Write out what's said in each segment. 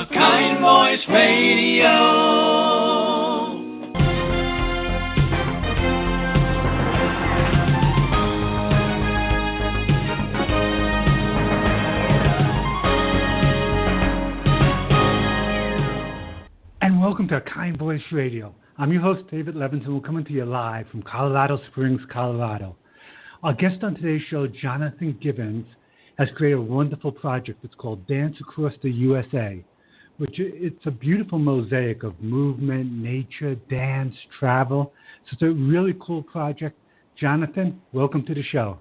Kind Voice Radio. And welcome to Kind Voice Radio. I'm your host, David Levins, and we're coming to you live from Colorado Springs, Colorado. Our guest on today's show, Jonathan Gibbons, has created a wonderful project. It's called Dance Across the USA, which it's a beautiful mosaic of movement, nature, dance, travel. So it's a really cool project. Jonathan, welcome to the show.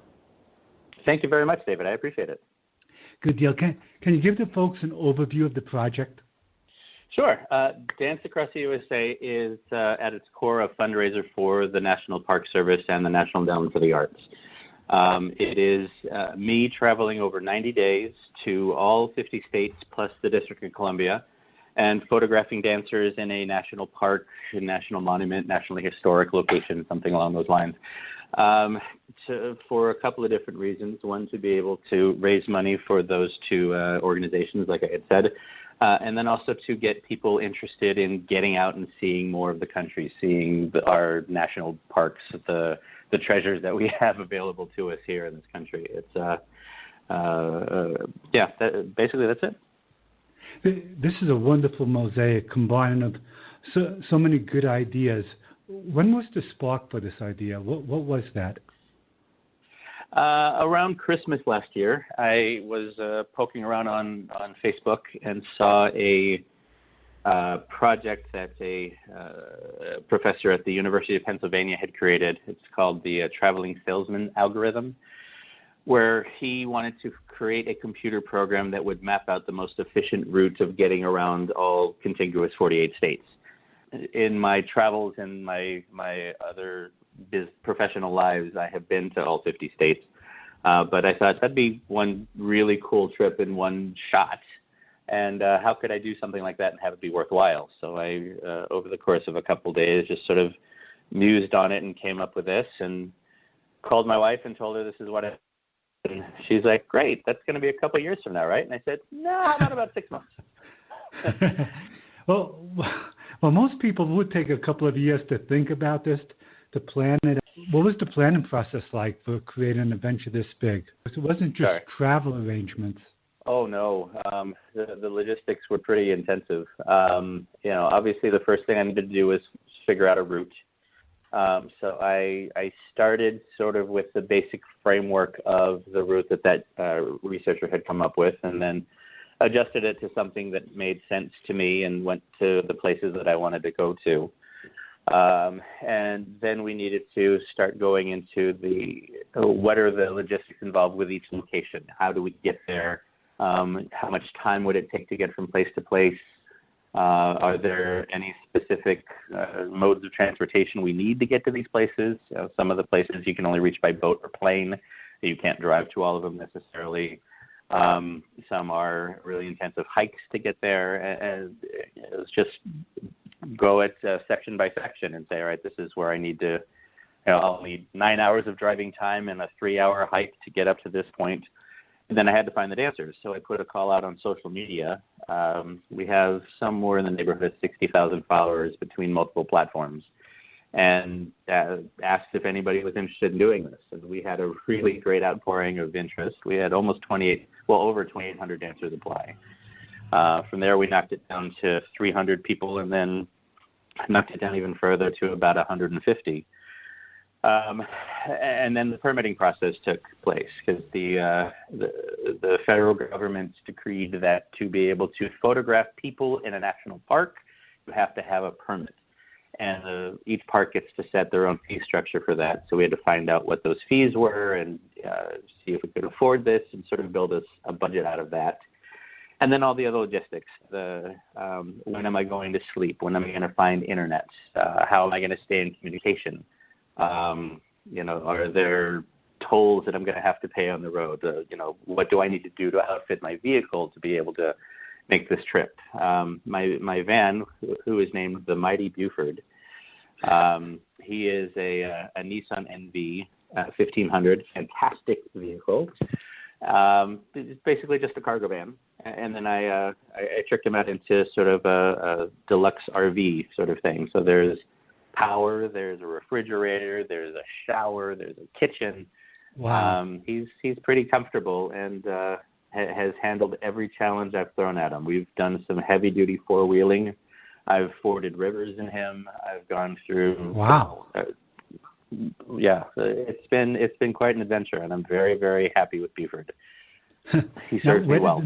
Thank you very much, David. I appreciate it. Good deal. Can you give the folks an overview of the project? Sure. Dance Across the USA is at its core a fundraiser for the National Park Service and the National Endowment for the Arts. It is me traveling over 90 days to all 50 states plus the District of Columbia and photographing dancers in a national park, a national monument, nationally historic location, something along those lines, for a couple of different reasons. One, to be able to raise money for those two organizations, like I had said, and then also to get people interested in getting out and seeing more of the country, seeing our national parks, the treasures that we have available to us here in this country. It's basically that's it. This is a wonderful mosaic combining of so many good ideas. When was the spark for this idea? What was that? Around Christmas last year, I was poking around on Facebook and saw a project that a professor at the University of Pennsylvania had created. It's called the Traveling Salesman algorithm, where he wanted to create a computer program that would map out the most efficient route of getting around all contiguous 48 states. In my travels and my other professional lives, I have been to all 50 states, but I thought that'd be one really cool trip in one shot. And how could I do something like that and have it be worthwhile? So I, over the course of a couple of days, just sort of mused on it and came up with this and called my wife and told her this is what I. And she's like, "Great, that's going to be a couple of years from now, right?" And I said, "No, not about 6 months." Well, most people would take a couple of years to think about this, to plan it. What was the planning process like for creating an adventure this big? It wasn't just travel arrangements. Oh, no. The logistics were pretty intensive. Obviously the first thing I needed to do was figure out a route. So I started sort of with the basic framework of the route that researcher had come up with, and then adjusted it to something that made sense to me and went to the places that I wanted to go to. And then we needed to start going into what are the logistics involved with each location? How do we get there? How much time would it take to get from place to place? Are there any specific modes of transportation we need to get to these places? Some of the places you can only reach by boat or plane. You can't drive to all of them necessarily. Some are really intensive hikes to get there. And it's just go at section by section and say, all right, this is where I need to, I'll need 9 hours of driving time and a 3-hour hike to get up to this point. And then I had to find the dancers. So I put a call out on social media. We have somewhere in the neighborhood of 60,000 followers between multiple platforms, and asked if anybody was interested in doing this. And we had a really great outpouring of interest. We had over 2,800 dancers apply. From there, we knocked it down to 300 people, and then knocked it down even further to about 150. And then the permitting process took place because the federal government decreed that to be able to photograph people in a national park, you have to have a permit. And each park gets to set their own fee structure for that. So we had to find out what those fees were and see if we could afford this and sort of build a budget out of that. And then all the other logistics, when am I going to sleep? When am I going to find internet? How am I going to stay in communication? Are there tolls that I'm going to have to pay on the road? What do I need to do to outfit my vehicle to be able to make this trip? My van, who is named the Mighty Buford, he is a Nissan NV 1500, fantastic vehicle. It's basically just a cargo van. And then I tricked him out into sort of a deluxe RV sort of thing. So there's power, there's a refrigerator, there's a shower, there's a kitchen. Wow. He's pretty comfortable and has handled every challenge I've thrown at him. We've done some heavy-duty four-wheeling. I've forded rivers in him. I've gone through. Wow. Yeah, it's been quite an adventure, and I'm very, very happy with Buford. He serves me well.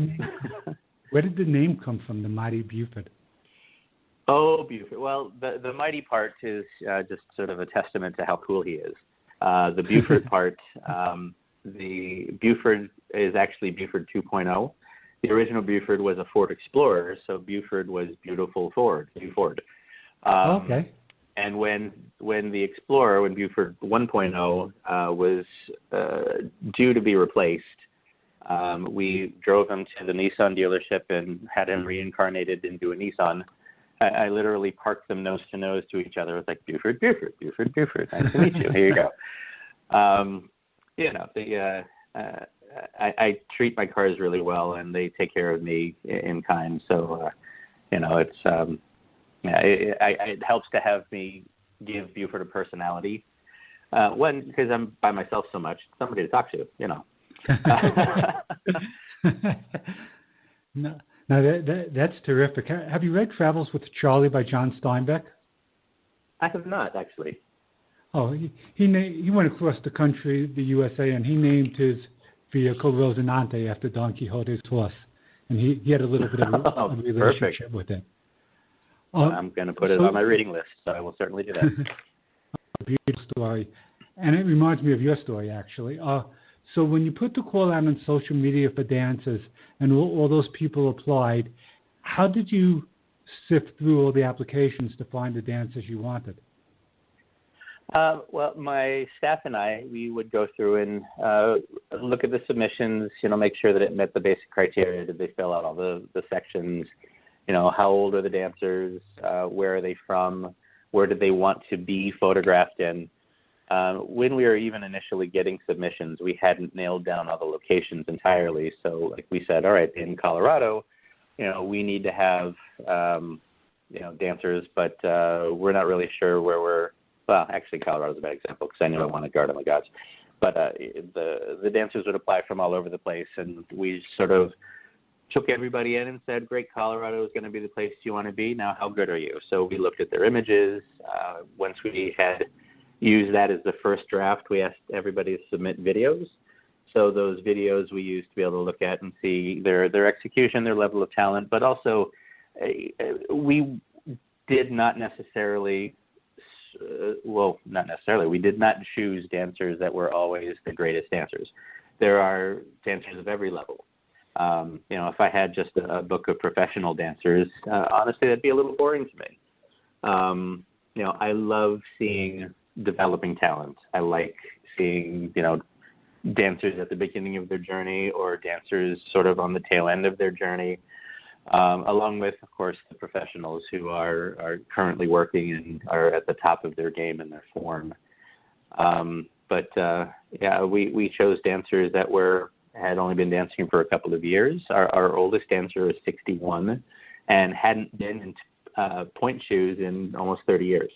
Where did the name come from, the Mighty Buford? Oh, Buford. Well, the mighty part is just sort of a testament to how cool he is. The Buford part, the Buford is actually Buford 2.0. The original Buford was a Ford Explorer, so Buford was beautiful Ford, Buford. Okay. And when the Explorer, when Buford 1.0 was due to be replaced, we drove him to the Nissan dealership and had him reincarnated into a Nissan. I literally parked them nose to nose to each other. It was like, Buford, Buford, Buford, Buford. Nice to meet you. Here you go. I treat my cars really well, and they take care of me in kind. So, it's it helps to have me give Buford a personality. Because I'm by myself so much, somebody to talk to, No, that's terrific. Have you read Travels with Charlie by John Steinbeck? I have not, actually. Oh, he went across the country, the USA, and he named his vehicle Rosinante after Don Quixote's horse. And he had a little bit of a relationship with it. I'm going to put it on my reading list, so I will certainly do that. A beautiful story. And it reminds me of your story, actually. So when you put the call out on social media for dancers and all those people applied, how did you sift through all the applications to find the dancers you wanted? Well, my staff and we would go through and look at the submissions, make sure that it met the basic criteria. Did they fill out all the sections? How old are the dancers? Where are they from? Where did they want to be photographed in? When we were even initially getting submissions, we hadn't nailed down all the locations entirely. So, like we said, all right, in Colorado, we need to have, dancers, but we're not really sure where well, actually, Colorado's a bad example because I knew I wanted Garden of the Gods. But the dancers would apply from all over the place, and we sort of took everybody in and said, great, Colorado is going to be the place you want to be. Now, how good are you? So we looked at their images. Once we had used that as the first draft, we asked everybody to submit videos. So those videos we used to be able to look at and see their execution, their level of talent, but also we did not necessarily, we did not choose dancers that were always the greatest dancers. There are dancers of every level. If I had just a book of professional dancers, honestly, that'd be a little boring to me. I love seeing developing talent. I like seeing, dancers at the beginning of their journey or dancers sort of on the tail end of their journey, along with, of course, the professionals who are currently working and are at the top of their game and their form. We chose dancers that had only been dancing for a couple of years. Our oldest dancer is 61 and hadn't been in point shoes in almost 30 years.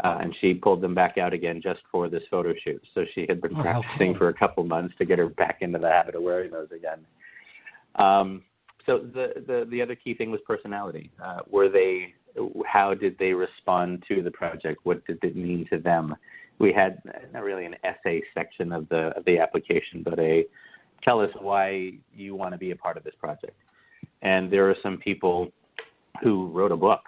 And she pulled them back out again just for this photo shoot. So she had been practicing for a couple months to get her back into the habit of wearing those again. So the other key thing was personality. How did they respond to the project? What did it mean to them? We had not really an essay section of the application, but tell us why you want to be a part of this project. And there are some people who wrote a book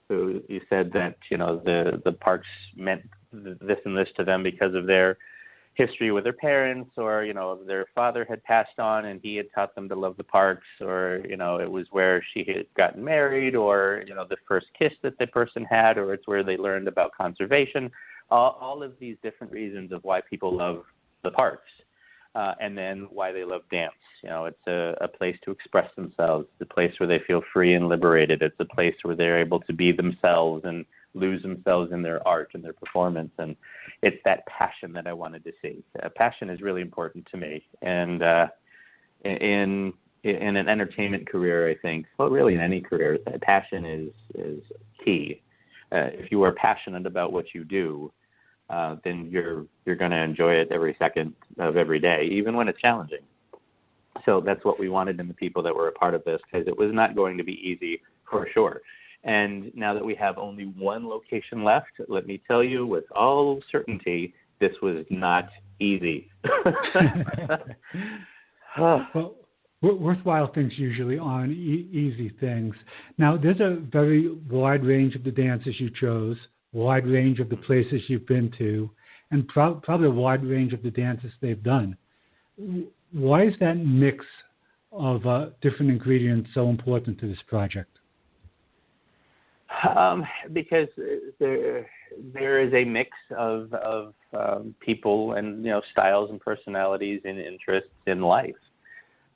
who you said that, the parks meant this and this to them because of their history with their parents, or, their father had passed on and he had taught them to love the parks, or, it was where she had gotten married, or, the first kiss that the person had, or it's where they learned about conservation. All of these different reasons of why people love the parks. And then why they love dance. It's a place to express themselves. It's a place where they feel free and liberated. It's a place where they're able to be themselves and lose themselves in their art and their performance. And it's that passion that I wanted to see. Passion is really important to me. And in an entertainment career, I think, well, really in any career, passion is key. If you are passionate about what you do, then you're going to enjoy it every second of every day, even when it's challenging. So that's what we wanted in the people that were a part of this, because it was not going to be easy for sure. And now that we have only one location left, let me tell you with all certainty, this was not easy. Well, worthwhile things usually aren't easy things. Now, there's a very wide range of the dances you chose, wide range of the places you've been to, and probably a wide range of the dances they've done. Why is that mix of different ingredients so important to this project? Because there is a mix of people and styles and personalities and interests in life.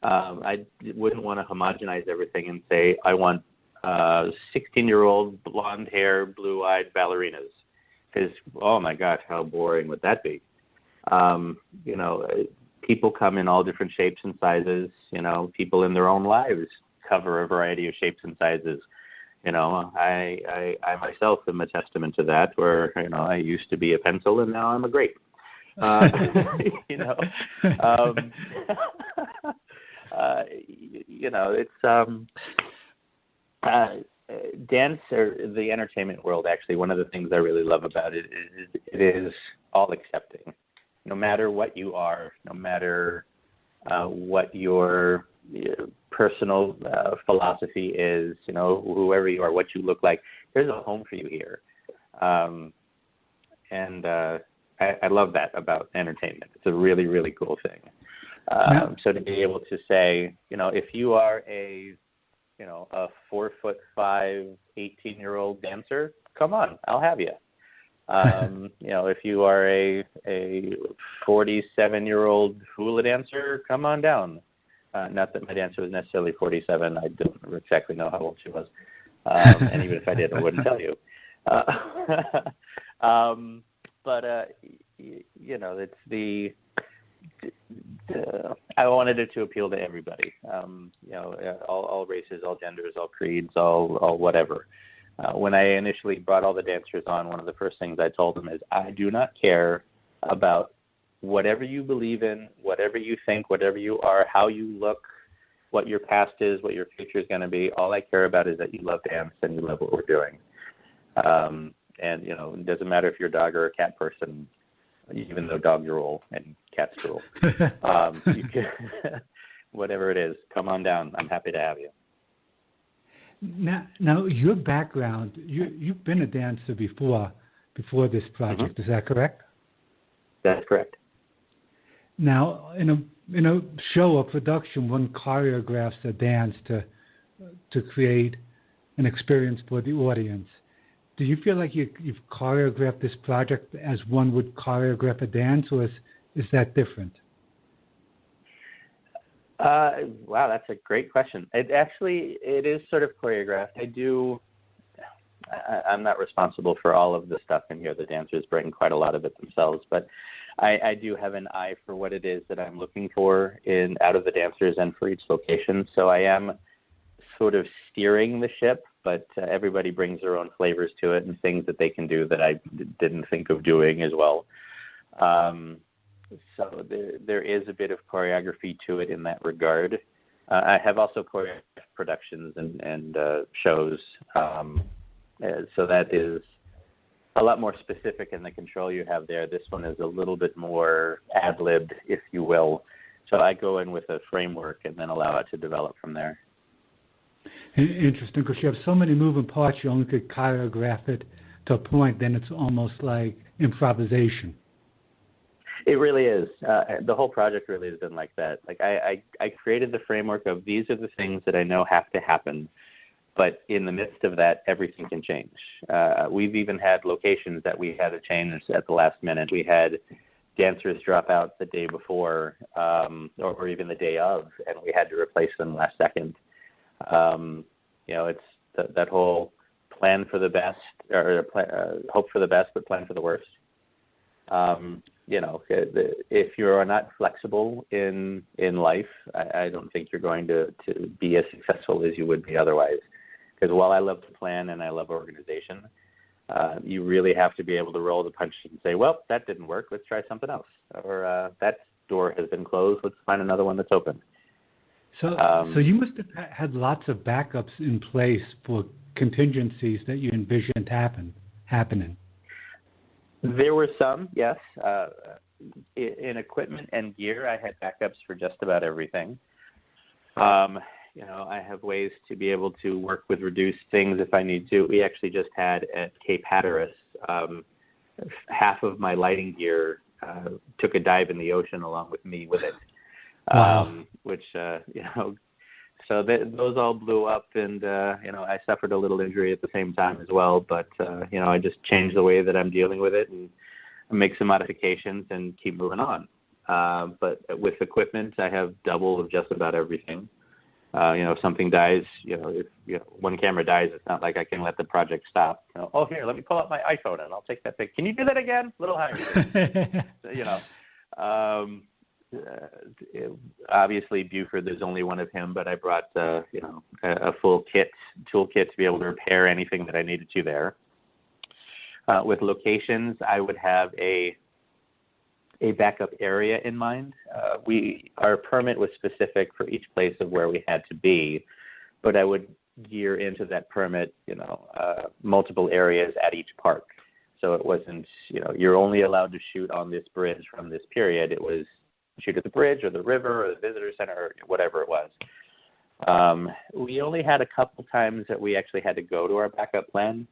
I wouldn't want to homogenize everything and say I want 16-year-old blonde hair, blue-eyed ballerinas, because oh my gosh, how boring would that be? People come in all different shapes and sizes. People in their own lives cover a variety of shapes and sizes. I myself am a testament to that, where, I used to be a pencil and now I'm a grape. Dance, or the entertainment world, actually, one of the things I really love about it is it is all accepting. No matter what you are, no matter what your personal philosophy is, whoever you are, what you look like, there's a home for you here. And I love that about entertainment. It's a really, really cool thing. So to be able to say, if you are a 4'5", 18-year-old dancer, come on, I'll have you. If you are a 47-year-old hula dancer, come on down. Not that my dancer was necessarily 47. I don't exactly know how old she was. And even if I did, I wouldn't tell you. It's I wanted it to appeal to everybody. All races, all genders, all creeds, all whatever. When I initially brought all the dancers on, one of the first things I told them is, I do not care about whatever you believe in, whatever you think, whatever you are, how you look, what your past is, what your future is going to be. All I care about is that you love dance and you love what we're doing. It doesn't matter if you're a dog or a cat person, even though dogs rule and cats rule. You can, whatever it is, come on down. I'm happy to have you. Now your background, you've been a dancer before this project. Mm-hmm. Is that correct? That's correct. Now, in a show or production, one choreographs a dance to create an experience for the audience. Do you feel like you've choreographed this project as one would choreograph a dance, or is that different? Wow, that's a great question. It is sort of choreographed. I'm not responsible for all of the stuff in here. The dancers bring quite a lot of it themselves, but I do have an eye for what it is that I'm looking for out of the dancers and for each location. So I am sort of steering the ship, but everybody brings their own flavors to it and things that they can do that I didn't think of doing as well. So there is a bit of choreography to it in that regard. I have also choreographed productions and shows, so that is a lot more specific in the control you have there. This one is a little bit more ad-libbed, if you will. So I go in with a framework and then allow it to develop from there. Interesting, because you have so many moving parts, you only could choreograph it to a point, then it's almost like improvisation. It really is. The whole project really has been like that. Like I created the framework of these are the things that I know have to happen, but in the midst of that, everything can change. We've even had locations that we had to change at the last minute. We had dancers drop out the day before, or even the day of, and we had to replace them last second. It's that whole plan for the best, or hope for the best, but plan for the worst. if you're not flexible in life, I don't think you're going to be as successful as you would be otherwise. Because while I love to plan and I love organization, you really have to be able to roll the punches and say, well, that didn't work. Let's try something else. Or that door has been closed. Let's find another one that's open. So you must have had lots of backups in place for contingencies that you envisioned happening. There were some, yes. In equipment and gear, I had backups for just about everything. I have ways to be able to work with reduced things if I need to. We actually just had at Cape Hatteras, half of my lighting gear took a dive in the ocean along with me with it. Wow. So those all blew up, and I suffered a little injury at the same time as well. But I just changed the way that I'm dealing with it and make some modifications and keep moving on. But with equipment, I have double of just about everything. If something dies, if one camera dies, it's not like I can let the project stop. Here, let me pull out my iPhone and I'll take that pic. Can you do that again? A little higher. Obviously Buford, there's only one of him, but I brought a full toolkit to be able to repair anything that I needed to there. With locations, I would have a backup area in mind. Our permit was specific for each place of where we had to be, but I would gear into that permit, multiple areas at each park. So it wasn't, you're only allowed to shoot on this bridge from this period. It was shoot at the bridge or the river or the visitor center or whatever it was. We only had a couple times that we actually had to go to our backup plan.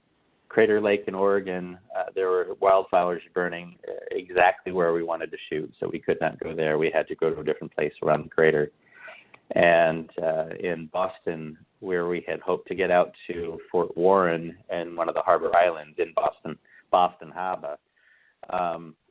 Crater Lake in Oregon, there were wildfires burning exactly where we wanted to shoot, so we could not go there. We had to go to a different place around the crater. And in Boston, where we had hoped to get out to Fort Warren and one of the harbor islands in Boston Harbor,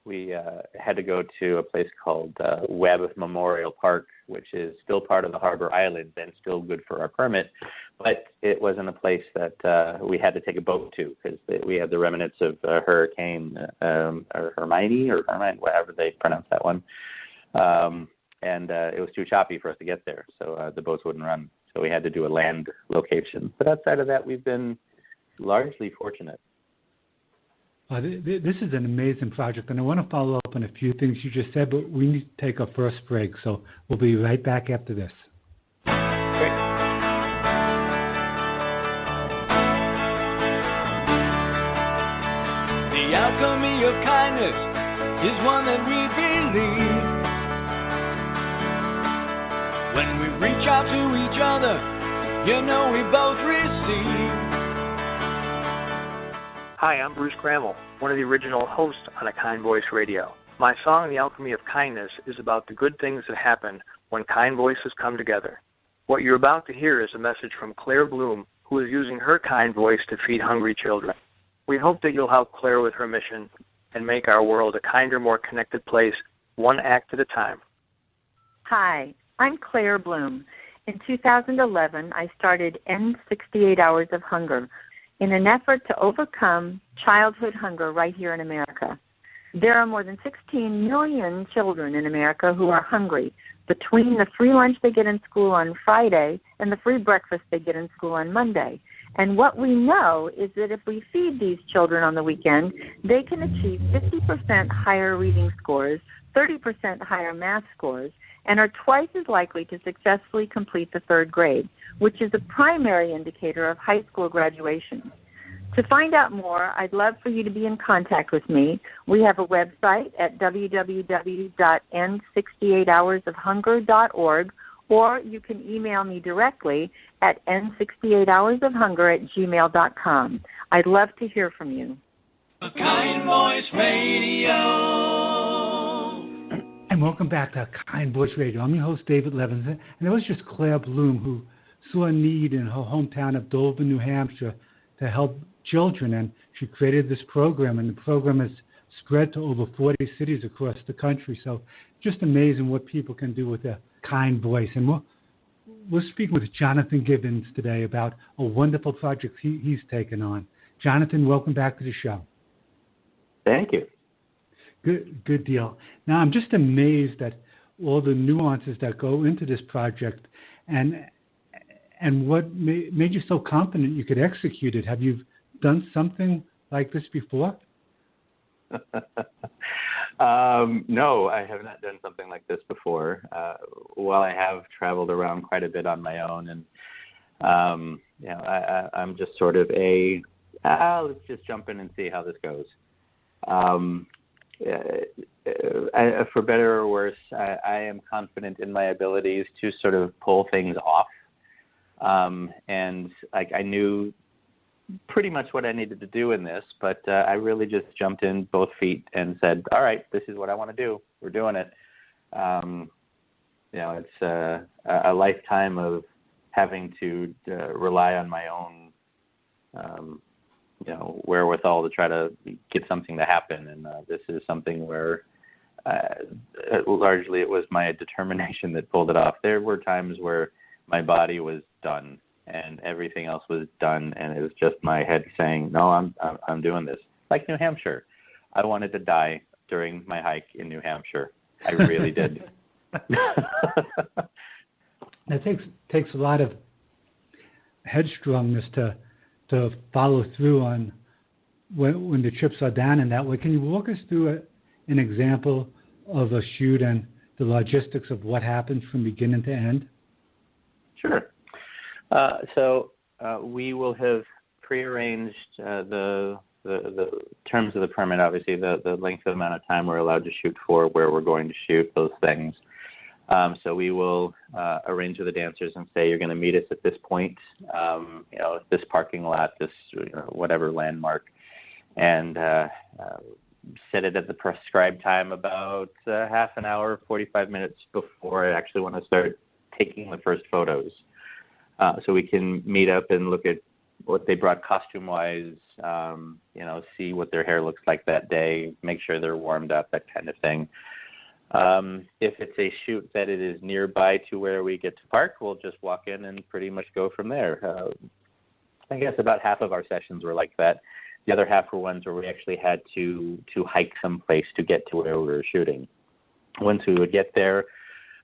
we had to go to a place called Webb Memorial Park, which is still part of the harbor islands and still good for our permit, but it wasn't a place that we had to take a boat to because we had the remnants of Hurricane or Hermione, whatever they pronounce that one, and it was too choppy for us to get there, so the boats wouldn't run. So we had to do a land location. But outside of that, we've been largely fortunate. This is an amazing project, and I want to follow up on a few things you just said, but we need to take our first break, so we'll be right back after this. Great. The alchemy of kindness is one that we believe. When we reach out to each other, we both receive. Hi, I'm Bruce Grammel, one of the original hosts on A Kind Voice Radio. My song, The Alchemy of Kindness, is about the good things that happen when kind voices come together. What you're about to hear is a message from Claire Bloom, who is using her kind voice to feed hungry children. We hope that you'll help Claire with her mission and make our world a kinder, more connected place, one act at a time. Hi, I'm Claire Bloom. In 2011, I started End 68 Hours of Hunger, in an effort to overcome childhood hunger right here in America. There are more than 16 million children in America who are hungry between the free lunch they get in school on Friday and the free breakfast they get in school on Monday. And what we know is that if we feed these children on the weekend, they can achieve 50% higher reading scores, 30% higher math scores, and are twice as likely to successfully complete the third grade, which is a primary indicator of high school graduation. To find out more, I'd love for you to be in contact with me. We have a website at www.end68hoursofhunger.org, or you can email me directly at end68hoursofhunger@gmail.com. I'd love to hear from you. A Kind Voice Radio. And welcome back to Kind Voice Radio. I'm your host, David Levins, and it was just Claire Bloom who saw a need in her hometown of Dover, New Hampshire to help children, and she created this program, and the program has spread to over 40 cities across the country. So just amazing what people can do with a kind voice. And we're speaking with Jonathan Gibbons today about a wonderful project he's taken on. Jonathan, welcome back to the show. Thank you. Good deal. Now, I'm just amazed at all the nuances that go into this project, and what made you so confident you could execute it. Have you done something like this before? No, I have not done something like this before. While I have traveled around quite a bit on my own, and I'm just sort of let's just jump in and see how this goes. For better or worse, I am confident in my abilities to sort of pull things off. And I knew pretty much what I needed to do in this, but I really just jumped in both feet and said, all right, this is what I want to do. We're doing it. It's a lifetime of having to rely on my own, wherewithal to try to get something to happen. And this is something where largely it was my determination that pulled it off. There were times where my body was done and everything else was done, and it was just my head saying, no, I'm doing this. Like New Hampshire. I wanted to die during my hike in New Hampshire. I really did. It takes a lot of headstrongness to follow through on when the chips are down in that way. Can you walk us through an example of a shoot and the logistics of what happens from beginning to end? Sure. So we will have prearranged the terms of the permit, obviously, the length of amount of time we're allowed to shoot for, where we're going to shoot, those things. So we will arrange with the dancers and say, you're going to meet us at this point, this parking lot, this whatever landmark, and set it at the prescribed time about half an hour, 45 minutes before I actually want to start taking the first photos. So we can meet up and look at what they brought costume-wise, see what their hair looks like that day, make sure they're warmed up, that kind of thing. If it's a shoot that it is nearby to where we get to park, we'll just walk in and pretty much go from there. I guess about half of our sessions were like that. The other half were ones where we actually had to hike someplace to get to where we were shooting. Once we would get there,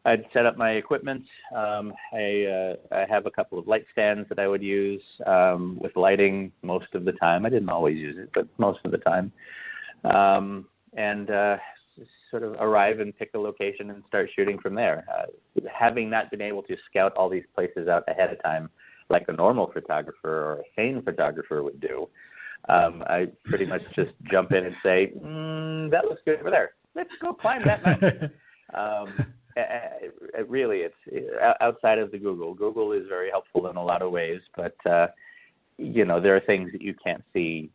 I'd set up my equipment. I have a couple of light stands that I would use with lighting most of the time. I didn't always use it, but most of the time. And sort of arrive and pick a location and start shooting from there. Having not been able to scout all these places out ahead of time like a normal photographer or a sane photographer would do, I pretty much just jump in and say, that looks good over there. Let's go climb that mountain. It's outside of the Google. Google is very helpful in a lot of ways, but there are things that you can't see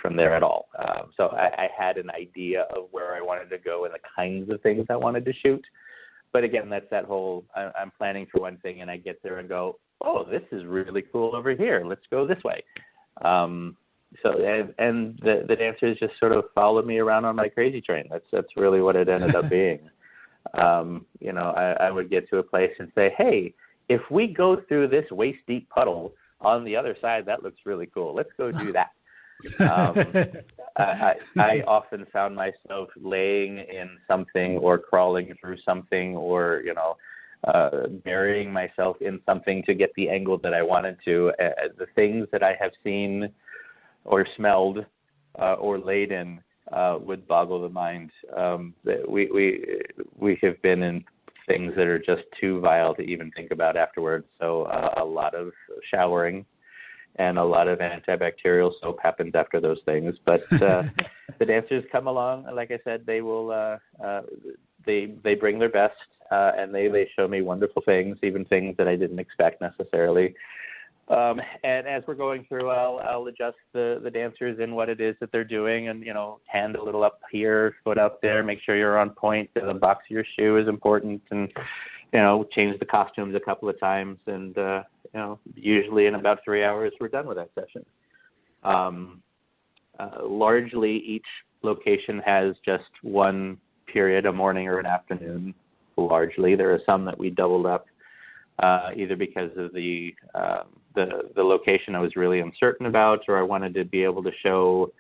from there at all. So I had an idea of where I wanted to go and the kinds of things I wanted to shoot. But again, that's that whole, I'm planning for one thing and I get there and go, oh, this is really cool over here. Let's go this way. The dancers just sort of followed me around on my crazy train. That's really what it ended up being. I would get to a place and say, hey, if we go through this waist-deep puddle on the other side, that looks really cool. Let's go do that. I often found myself laying in something or crawling through something or, burying myself in something to get the angle that I wanted to. The things that I have seen or smelled or laid in would boggle the mind. We have been in things that are just too vile to even think about afterwards. So a lot of showering and a lot of antibacterial soap happens after those things. But the dancers come along, like I said, they will they bring their best, and they show me wonderful things, even things that I didn't expect necessarily. And as we're going through, I'll adjust the dancers in what it is that they're doing, and hand a little up here, foot up there, make sure you're on point. The box of your shoe is important, and change the costumes a couple of times, and usually in about 3 hours we're done with that session. Largely, each location has just one period, a morning or an afternoon. Largely, there are some that we doubled up. Either because of the location I was really uncertain about, or I wanted to be able to show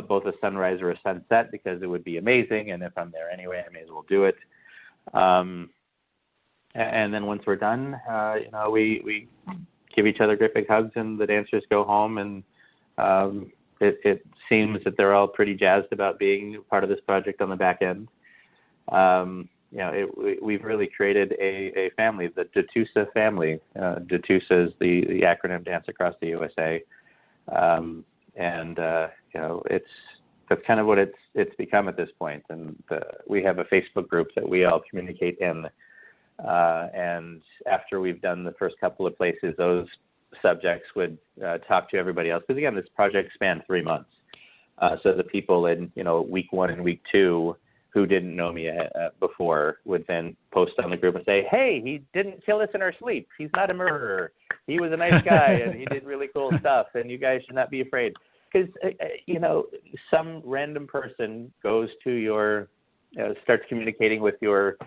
both a sunrise or a sunset because it would be amazing. And if I'm there anyway, I may as well do it. And then once we're done, we give each other great big hugs, and the dancers go home. And it seems that they're all pretty jazzed about being part of this project on the back end. We've really created a family, the DeTusa family. DeTusa is the acronym Dance Across the USA. That's kind of what it's become at this point. And we have a Facebook group that we all communicate in. And after we've done the first couple of places, those subjects would talk to everybody else. Because again, this project spanned 3 months. So the people in week 1 and week 2 who didn't know me before would then post on the group and say, "Hey, he didn't kill us in our sleep. He's not a murderer. He was a nice guy, and he did really cool stuff, and you guys should not be afraid." Because, some random person goes to starts communicating with your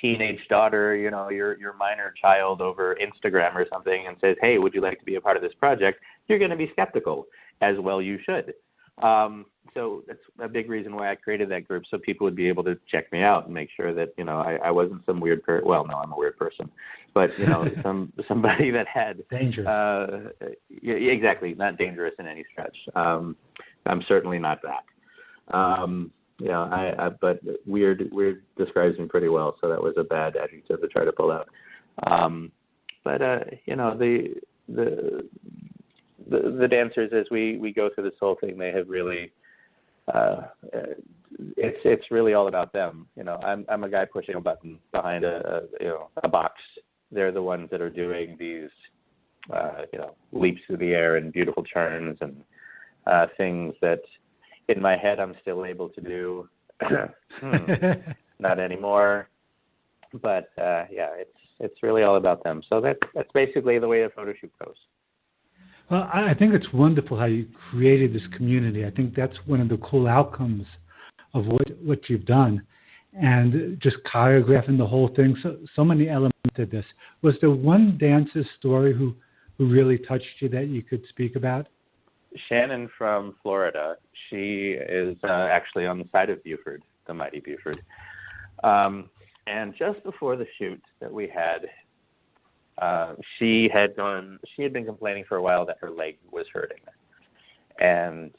teenage daughter, your minor child over Instagram or something, and says, "Hey, would you like to be a part of this project?" You're going to be skeptical, as well you should. So that's a big reason why I created that group, so people would be able to check me out and make sure that, I wasn't some weird person. Well, no, I'm a weird person, but, somebody that had dangerous. Exactly. Not dangerous in any stretch. I'm certainly not that. But weird describes me pretty well. So that was a bad adjective to try to pull out. The dancers, as we go through this whole thing, they have really, it's really all about them. I'm a guy pushing a button behind a box. They're the ones that are doing these, leaps through the air and beautiful turns and things that in my head I'm still able to do. Not anymore. But it's really all about them. So that's basically the way a photo shoot goes. Well, I think it's wonderful how you created this community. I think that's one of the cool outcomes of what you've done, and just choreographing the whole thing. So many elements of this. Was there one dancer's story who really touched you that you could speak about? Shannon from Florida. She is actually on the side of Buford, the mighty Buford. And just before the shoot that we had, she had been complaining for a while that her leg was hurting. And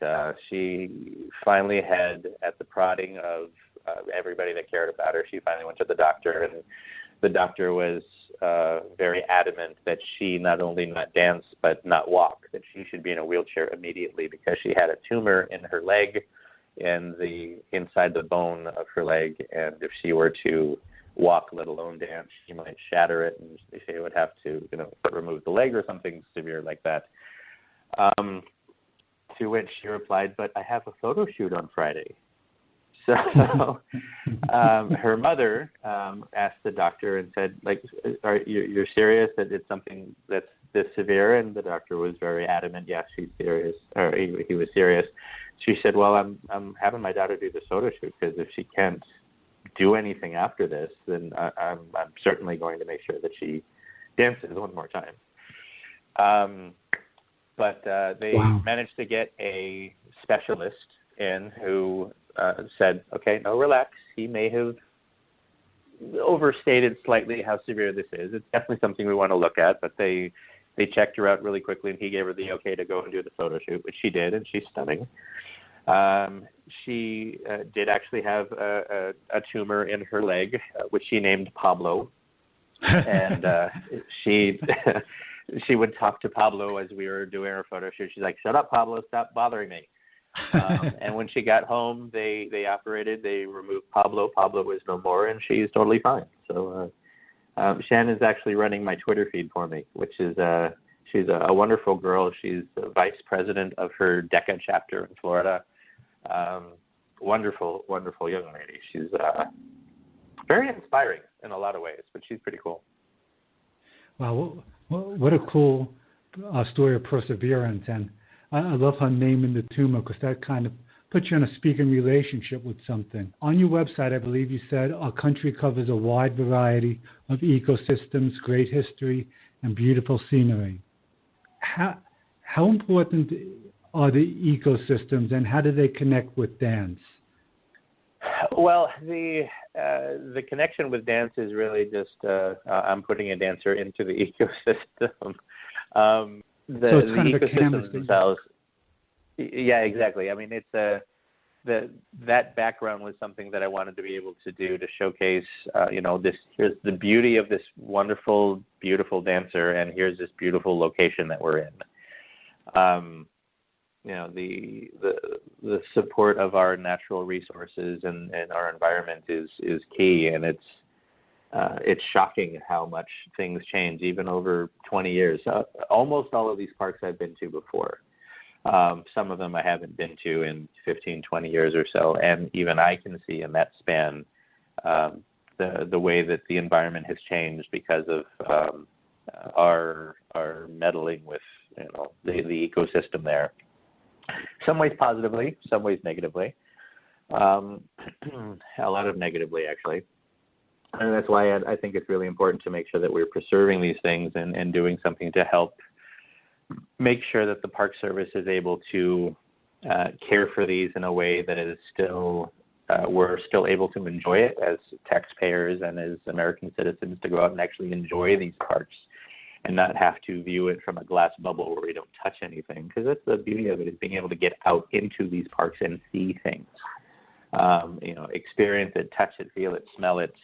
she finally had, at the prodding of everybody that cared about her, she finally went to the doctor, and the doctor was very adamant that she not only not dance but not walk, that she should be in a wheelchair immediately because she had a tumor in her leg, inside the bone of her leg, and if she were to walk, let alone dance, she might shatter it, and she would have to, remove the leg or something severe like that. To which she replied, "But I have a photo shoot on Friday." So her mother asked the doctor and said, you're serious that it's something that's this severe? And the doctor was very adamant, yes, she's serious, or he was serious. She said, "Well, I'm having my daughter do this photo shoot because if she can't do anything after this, then I'm certainly going to make sure that she dances one more time." But they managed to get a specialist in who said, "Okay, no, relax. He may have overstated slightly how severe this is. It's definitely something we want to look at." But they checked her out really quickly, and he gave her the okay to go and do the photo shoot, which she did, and she's stunning. She did actually have a tumor in her leg, which she named Pablo. And she would talk to Pablo as we were doing our photo shoot. She's like, "Shut up, Pablo, stop bothering me." And when she got home, they operated, they removed Pablo. Pablo was no more, and she's totally fine. So Shannon's actually running my Twitter feed for me, which is she's a wonderful girl. She's the vice president of her DECA chapter in Florida. Wonderful, wonderful young lady. She's very inspiring in a lot of ways, but she's pretty cool. Wow, what a cool story of perseverance. And I love her naming the tumor, because that kind of puts you in a speaking relationship with something. On your website, I believe you said our country covers a wide variety of ecosystems, great history, and beautiful scenery. How important are the ecosystems, and how do they connect with dance? Well, the connection with dance is really just I'm putting a dancer into the ecosystem. So it's kind of a canvas themselves. Yeah, exactly. I mean, it's that background was something that I wanted to be able to do to showcase, here's the beauty of this wonderful, beautiful dancer, and here's this beautiful location that we're in. The support of our natural resources and our environment is key, and it's shocking how much things change even over 20 years. Almost all of these parks I've been to before. Some of them I haven't been to in 15, 20 years or so, and even I can see in that span the way that the environment has changed because of our meddling with the ecosystem there. Some ways positively, some ways negatively. A lot of negatively, actually. And that's why I think it's really important to make sure that we're preserving these things and doing something to help make sure that the Park Service is able to care for these in a way that is still, we're still able to enjoy it as taxpayers and as American citizens, to go out and actually enjoy these parks and not have to view it from a glass bubble where we don't touch anything. Because that's the beauty of it, is being able to get out into these parks and see things. Experience it, touch it, feel it, smell it,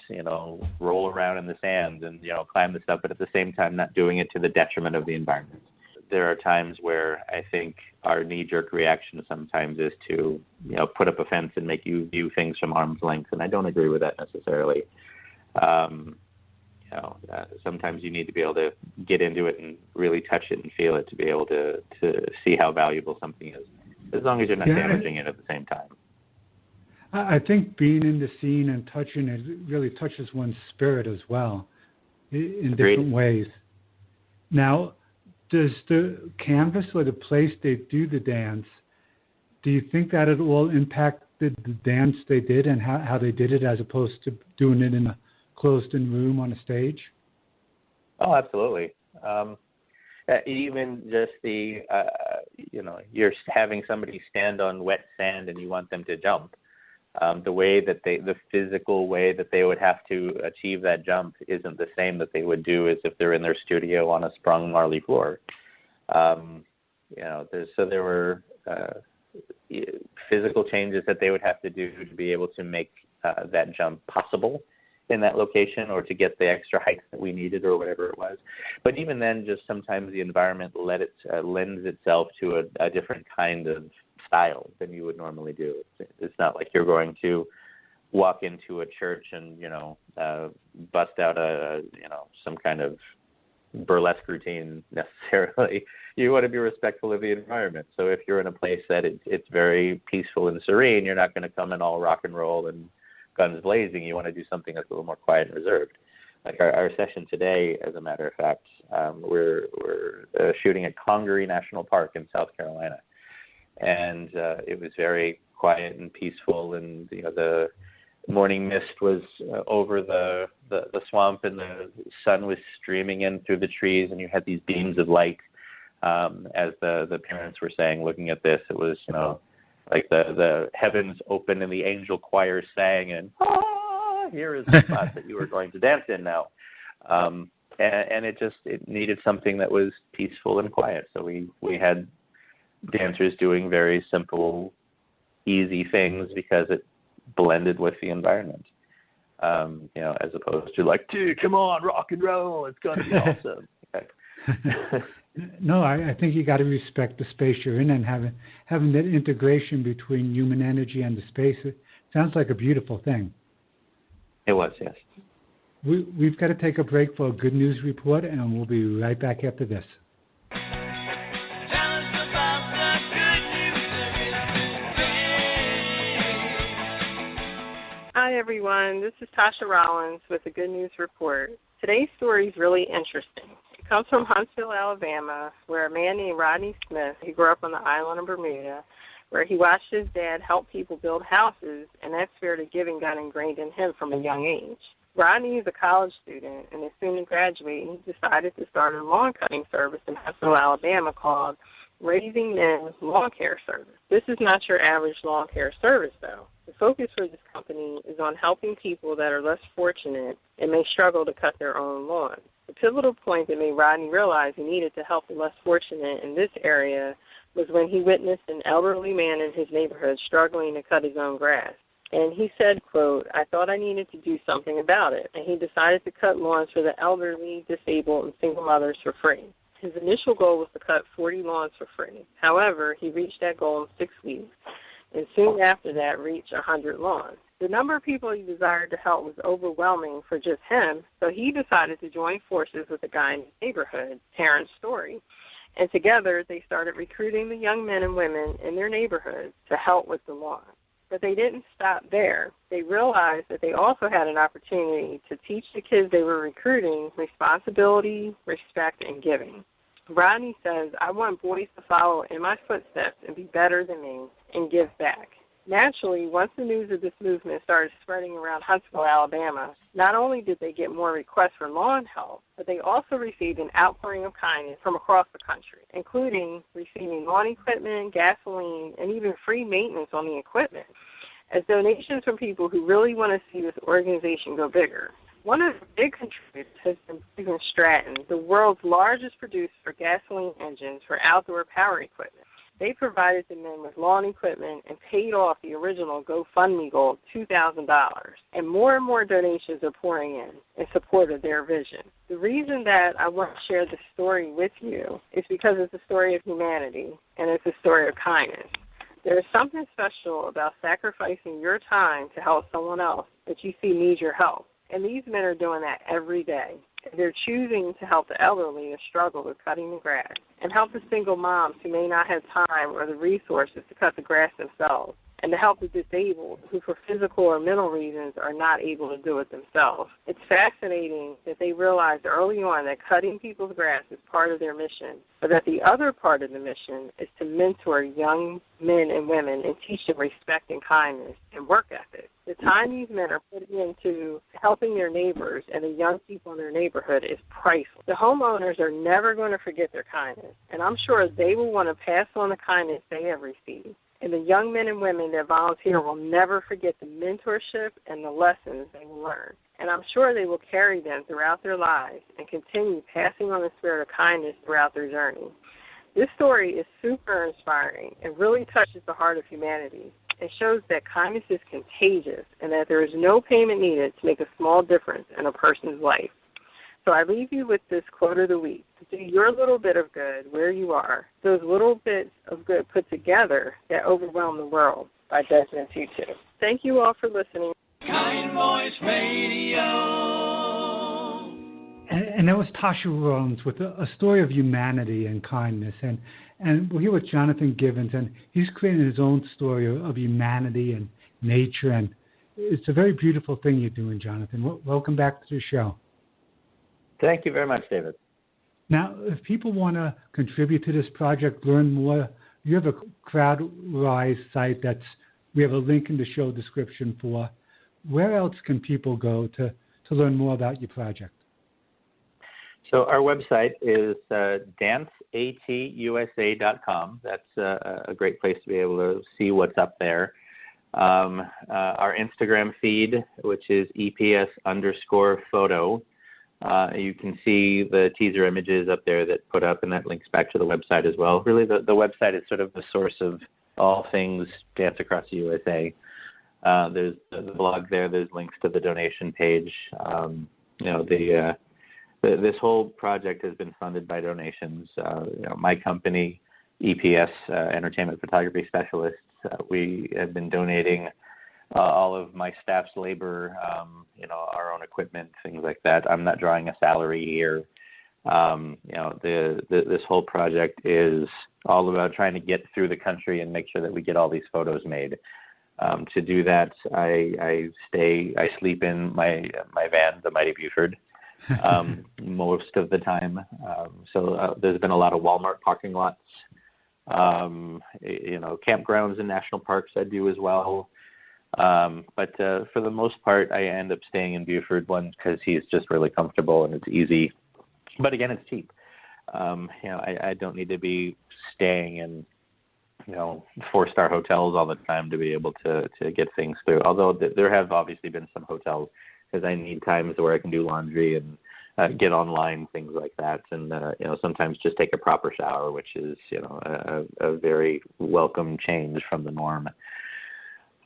roll around in the sand and, climb the stuff, but at the same time not doing it to the detriment of the environment. There are times where I think our knee-jerk reaction sometimes is to, put up a fence and make you view things from arm's length, and I don't agree with that necessarily. Sometimes you need to be able to get into it and really touch it and feel it to be able to see how valuable something is, as long as you're not damaging it at the same time. I think being in the scene and touching it really touches one's spirit as well in different ways. Now, does the canvas or the place they do the dance, do you think that it all impacted the dance they did and how they did it as opposed to doing it in a closed-in room on a stage? Oh, absolutely. Even just you're having somebody stand on wet sand and you want them to jump. The physical way that they would have to achieve that jump isn't the same that they would do as if they're in their studio on a sprung marley floor. There were physical changes that they would have to do to be able to make that jump possible in that location, or to get the extra height that we needed, or whatever it was. But even then, just sometimes the environment lends itself to a different kind of style than you would normally do. It's not like you're going to walk into a church and bust out some kind of burlesque routine necessarily. You want to be respectful of the environment. So if you're in a place that it's very peaceful and serene, you're not going to come in all rock and roll and guns blazing. You want to do something that's a little more quiet and reserved. Like our session today, as a matter of fact, we're shooting at Congaree National Park in South Carolina. And it was very quiet and peaceful, and the morning mist was over the swamp, and the sun was streaming in through the trees, and you had these beams of light. As the parents were saying, looking at this, it was like the heavens opened and the angel choir sang, and here is the spot that you were going to dance in now. And it needed something that was peaceful and quiet. So we had dancers doing very simple, easy things because it blended with the environment. As opposed to like, dude, come on, rock and roll, it's going to be awesome. Okay. No, I think you got to respect the space you're in, and having that integration between human energy and the space. It sounds like a beautiful thing. It was, yes. We've got to take a break for a good news report, and we'll be right back after this. Hi, everyone. This is Tasha Rollins with the Good News Report. Today's story is really interesting. It comes from Huntsville, Alabama, where a man named Rodney Smith, he grew up on the island of Bermuda, where he watched his dad help people build houses, and that spirit of giving got ingrained in him from a young age. Rodney is a college student, and as soon as graduating, he decided to start a lawn cutting service in Huntsville, Alabama called Raising Men Lawn Care Service. This is not your average lawn care service, though. The focus for this company is on helping people that are less fortunate and may struggle to cut their own lawn. The pivotal point that made Rodney realize he needed to help the less fortunate in this area was when he witnessed an elderly man in his neighborhood struggling to cut his own grass. And he said, quote, "I thought I needed to do something about it." And he decided to cut lawns for the elderly, disabled, and single mothers for free. His initial goal was to cut 40 lawns for free. However, he reached that goal in 6 weeks, and soon after that reached 100 lawns. The number of people he desired to help was overwhelming for just him, so he decided to join forces with a guy in his neighborhood, Terrence Story. And together they started recruiting the young men and women in their neighborhoods to help with the lawn. But they didn't stop there. They realized that they also had an opportunity to teach the kids they were recruiting responsibility, respect, and giving. Rodney says, "I want boys to follow in my footsteps and be better than me and give back." Naturally, once the news of this movement started spreading around Huntsville, Alabama, not only did they get more requests for lawn help, but they also received an outpouring of kindness from across the country, including receiving lawn equipment, gasoline, and even free maintenance on the equipment, as donations from people who really want to see this organization go bigger. One of the big contributors has been Stephen Stratton, the world's largest producer for gasoline engines for outdoor power equipment. They provided the men with lawn equipment and paid off the original GoFundMe goal of $2,000. And more donations are pouring in support of their vision. The reason that I want to share this story with you is because it's a story of humanity and it's a story of kindness. There is something special about sacrificing your time to help someone else that you see needs your help. And these men are doing that every day. They're choosing to help the elderly who struggle with cutting the grass and help the single moms who may not have time or the resources to cut the grass themselves, and to help the disabled who for physical or mental reasons are not able to do it themselves. It's fascinating that they realized early on that cutting people's grass is part of their mission, but that the other part of the mission is to mentor young men and women and teach them respect and kindness and work ethic. The time these men are putting into helping their neighbors and the young people in their neighborhood is priceless. The homeowners are never going to forget their kindness, and I'm sure they will want to pass on the kindness they have received. And the young men and women that volunteer will never forget the mentorship and the lessons they will learn. And I'm sure they will carry them throughout their lives and continue passing on the spirit of kindness throughout their journey. This story is super inspiring and really touches the heart of humanity. It shows that kindness is contagious and that there is no payment needed to make a small difference in a person's life. So I leave you with this quote of the week. Do your little bit of good where you are. Those little bits of good put together that overwhelm the world, by Desmond Tutu. Thank you all for listening. Kind Voice Radio. And that was Tasha Rollins with a story of humanity and kindness. And we're here with Jonathan Givens, and he's creating his own story of humanity and nature. And it's a very beautiful thing you're doing, Jonathan. Welcome back to the show. Thank you very much, David. Now, if people want to contribute to this project, learn more, you have a CrowdRise site we have a link in the show description for. Where else can people go to learn more about your project? So our website is danceatusa.com. That's a great place to be able to see what's up there. Our Instagram feed, which is EPS_photo. You can see the teaser images up there that put up, and that links back to the website as well. Really, the website is sort of the source of all things Dance Across the USA. There's the blog there. There's links to the donation page. This whole project has been funded by donations. My company, EPS, Entertainment Photography Specialists, we have been donating all of my staff's labor, our own equipment, things like that. I'm not drawing a salary here. This whole project is all about trying to get through the country and make sure that we get all these photos made. To do that, I sleep in my van, the Mighty Buford, most of the time. So there's been a lot of Walmart parking lots, campgrounds and national parks I do as well. But for the most part, I end up staying in Buford, one, because he's just really comfortable and it's easy. But again, it's cheap. I don't need to be staying in, 4-star hotels all the time to be able to get things through. Although there have obviously been some hotels, because I need times where I can do laundry and get online, things like that, and sometimes just take a proper shower, which is a very welcome change from the norm.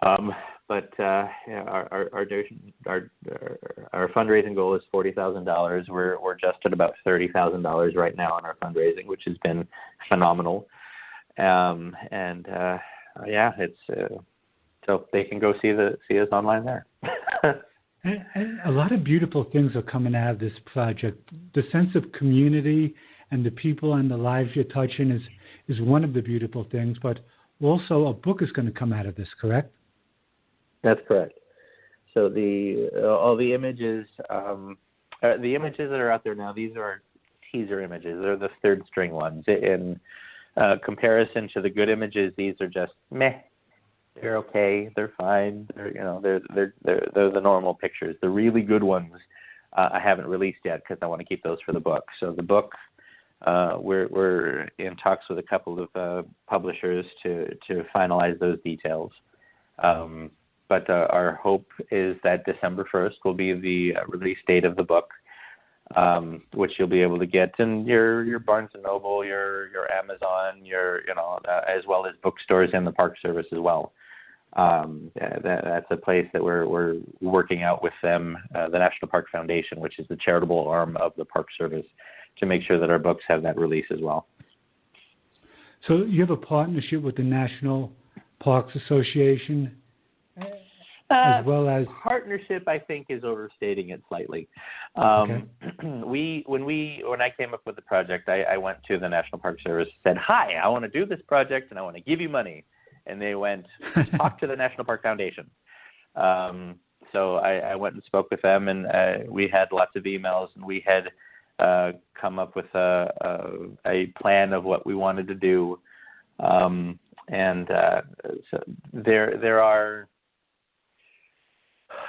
But our fundraising goal is $40,000. We're just at about $30,000 right now on our fundraising, which has been phenomenal. It's so they can go see us online there. And a lot of beautiful things are coming out of this project. The sense of community and the people and the lives you're touching is one of the beautiful things, but also a book is going to come out of this, correct? That's correct. So all the images that are out there now, these are teaser images. They're the third string ones. In comparison to the good images, these are just meh. They're okay. They're fine. They're the normal pictures. The really good ones I haven't released yet because I want to keep those for the book. So the book, we're in talks with a couple of publishers to finalize those details. But our hope is that December 1st will be the release date of the book, which you'll be able to get in your Barnes & Noble, your Amazon, as well as bookstores and the Park Service as well. That's a place that we're working out with them, the National Park Foundation, which is the charitable arm of the Park Service, to make sure that our books have that release as well. So you have a partnership with the National Parks Association, as well as partnership. I think is overstating it slightly. Okay. When I came up with the project, I went to the National Park Service, said, "Hi, I want to do this project, and I want to give you money." And they went, "Talk to the National Park Foundation." So I went and spoke with them, and we had lots of emails, and we had come up with a plan of what we wanted to do. So there are,